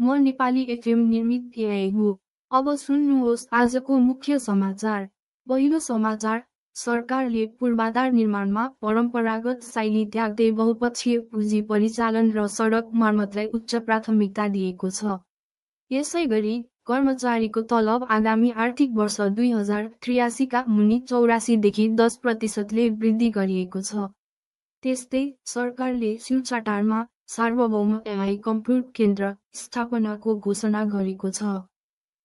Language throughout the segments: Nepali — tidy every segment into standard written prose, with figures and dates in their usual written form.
म नेपाली एफएम निर्मित एआई हो। अब सुन्नुहोस् आजको मुख्य समाचार। पहिलो समाचार, सरकारले पूर्वाधार निर्माणमा परम्परागत शैली त्याग्दै बहुपक्षीय पुँजी परिचालन र सडक मर्मतलाई उच्च प्राथमिकता दिएको छ। यसैगरी कर्मचारीको तलब आगामी आर्थिक वर्ष 2083 का मुनि 84 देखि 10% वृद्धि गरिएको छ। त्यस्तै सरकारले सिलचटारमा सार्वभौम एआई कम्प्युट केन्द्र स्थापनाको घोषणा गरेको छ।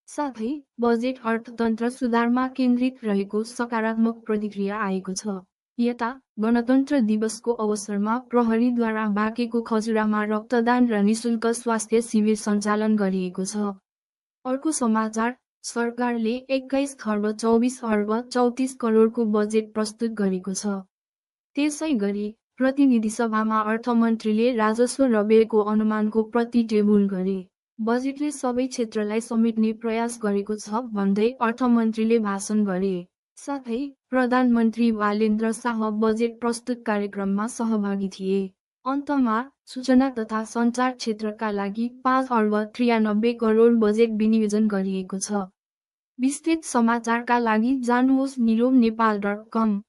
साथै बजेट अर्थतन्त्र सुधारमा केन्द्रित रहेको सकारात्मक प्रतिक्रिया आएको छ। यता गणतन्त्र दिवसको अवसरमा प्रहरीद्वारा बाँकेको खजुरामा रक्तदान र निशुल्क स्वास्थ्य शिविर सञ्चालन गरिएको छ। अर्को समाचार, सरकारले 21 खर्ब 24 अर्ब 34 करोडको बजेट प्रस्तुत गरेको छ। त्यसैगरी प्रतिनिधि सभामा अर्थमन्त्रीले राजस्व र व्ययको अनुमानको प्रति टेबुल गरे। बजेटले सबै क्षेत्रलाई समेट्ने प्रयास गरेको छ भन्दै अर्थमन्त्रीले भाषण गरे। साथै प्रधानमन्त्री बालेन्द्र शाह बजेट प्रस्तुत कार्यक्रममा सहभागी थिए। अन्तमा सूचना तथा सञ्चार क्षेत्रका लागि 5 अर्ब 93 करोड बजेट विनियोजन गरिएको छ। विस्तृत समाचारका लागि जानुहोस् निरोम नेपाल.com।